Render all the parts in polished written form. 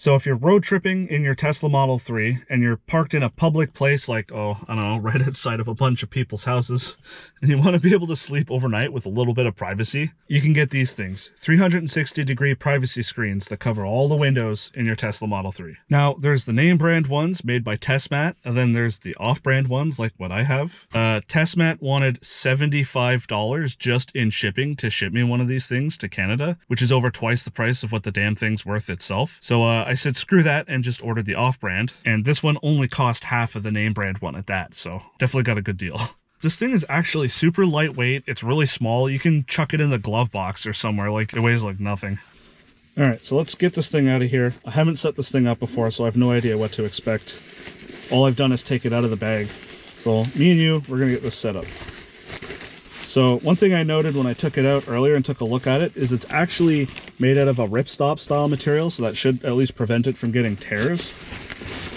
So if you're road tripping in your Tesla Model 3 and you're parked in a public place like, oh, I don't know, right outside of a bunch of people's houses, and you want to be able to sleep overnight with a little bit of privacy, you can get these things. 360-degree privacy screens that cover all the windows in your Tesla Model 3. Now, there's the name brand ones made by Tesmat, and then there's the off-brand ones like what I have. Tesmat wanted $75 just in shipping to ship me one of these things to Canada, which is over twice the price of what the damn thing's worth itself. So I said screw that and just ordered the off-brand, and this one only cost half of the name brand one at that, so definitely got a good deal. This thing is actually super lightweight. It's really small. You can chuck it in the glove box or somewhere. Like, it weighs like nothing. All right, so let's get this thing out of here. I haven't set this thing up before, so I have no idea what to expect. All I've done is take it out of the bag. So me and you, we're gonna get this set up. So one thing I noted when I took it out earlier and took a look at it is it's actually made out of a ripstop style material, so that should at least prevent it from getting tears,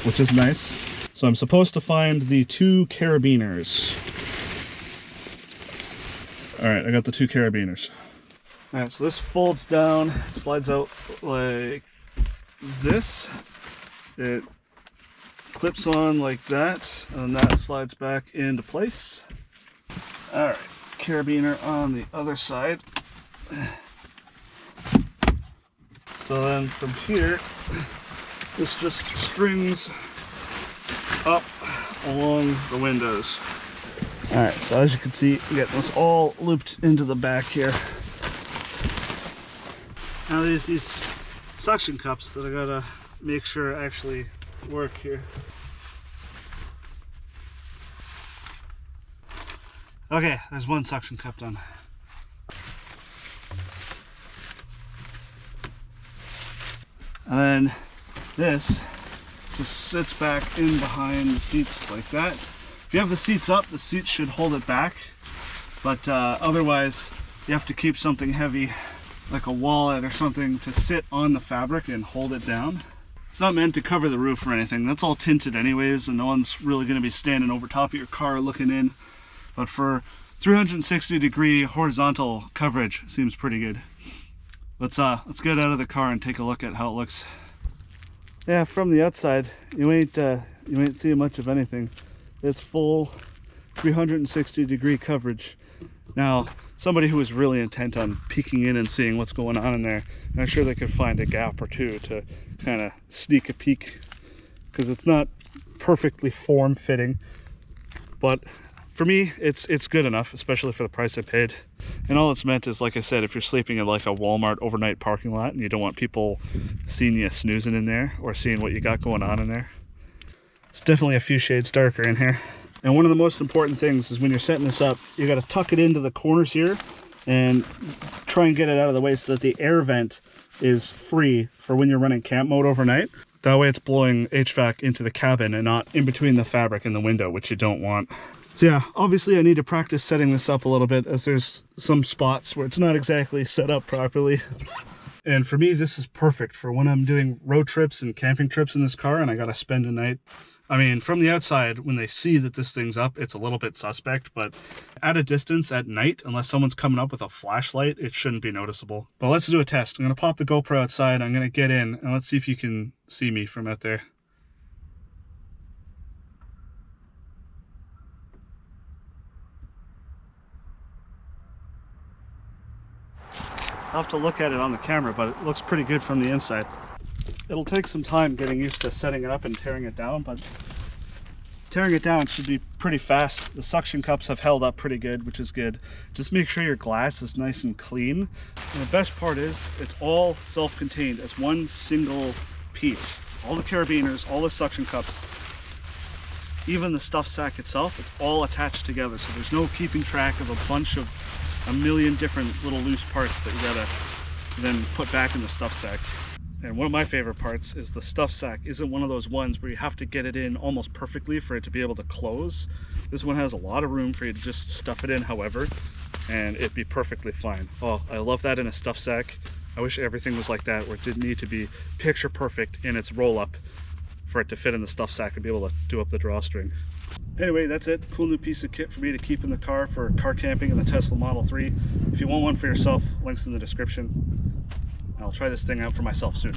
which is nice. So I'm supposed to find the 2 carabiners. All right, I got the 2 carabiners. All right, so this folds down, slides out like this. It clips on like that, and that slides back into place. All right. Carabiner on the other side. So then from here, this just strings up along the windows. All right, so as you can see, I'm getting this all looped into the back here. Now there's these suction cups that I gotta make sure actually work here. Okay, there's one suction cup done. And then this just sits back in behind the seats like that. If you have the seats up, the seats should hold it back. But otherwise, you have to keep something heavy, like a wallet or something, to sit on the fabric and hold it down. It's not meant to cover the roof or anything. That's all tinted anyways, and no one's really gonna be standing over top of your car looking in. But for 360-degree horizontal coverage, seems pretty good. Let's get out of the car and take a look at how it looks. Yeah, from the outside, you ain't seeing much of anything. It's full 360-degree coverage. Now, somebody who is really intent on peeking in and seeing what's going on in there, I'm sure they could find a gap or two to kind of sneak a peek, because it's not perfectly form-fitting, but for me, it's good enough, especially for the price I paid. And all it's meant is, like I said, if you're sleeping in like a Walmart overnight parking lot and you don't want people seeing you snoozing in there or seeing what you got going on in there. It's definitely a few shades darker in here. And one of the most important things is when you're setting this up, you got to tuck it into the corners here and try and get it out of the way so that the air vent is free for when you're running camp mode overnight. That way it's blowing HVAC into the cabin and not in between the fabric and the window, which you don't want. So yeah, obviously I need to practice setting this up a little bit, as there's some spots where it's not exactly set up properly. And for me, this is perfect for when I'm doing road trips and camping trips in this car and I gotta spend a night. I mean, from the outside, when they see that this thing's up, it's a little bit suspect, but at a distance at night, unless someone's coming up with a flashlight, it shouldn't be noticeable. But let's do a test. I'm gonna pop the GoPro outside, I'm gonna get in, and let's see if you can see me from out there. I'll have to look at it on the camera, but it looks pretty good from the inside. It'll take some time getting used to setting it up and tearing it down, but tearing it down should be pretty fast. The suction cups have held up pretty good, which is good. Just make sure your glass is nice and clean. And the best part is it's all self-contained as one single piece. All the carabiners, all the suction cups, even the stuff sack itself, it's all attached together. So there's no keeping track of a million different little loose parts that you gotta then put back in the stuff sack. And one of my favorite parts is the stuff sack isn't one of those ones where you have to get it in almost perfectly for it to be able to close. This one has a lot of room for you to just stuff it in however, and it'd be perfectly fine. Oh, I love that in a stuff sack. I wish everything was like that, where it didn't need to be picture perfect in its roll up for it to fit in the stuff sack and be able to do up the drawstring. Anyway, that's it. Cool new piece of kit for me to keep in the car for car camping in the Tesla Model 3. If you want one for yourself, links in the description. I'll try this thing out for myself soon.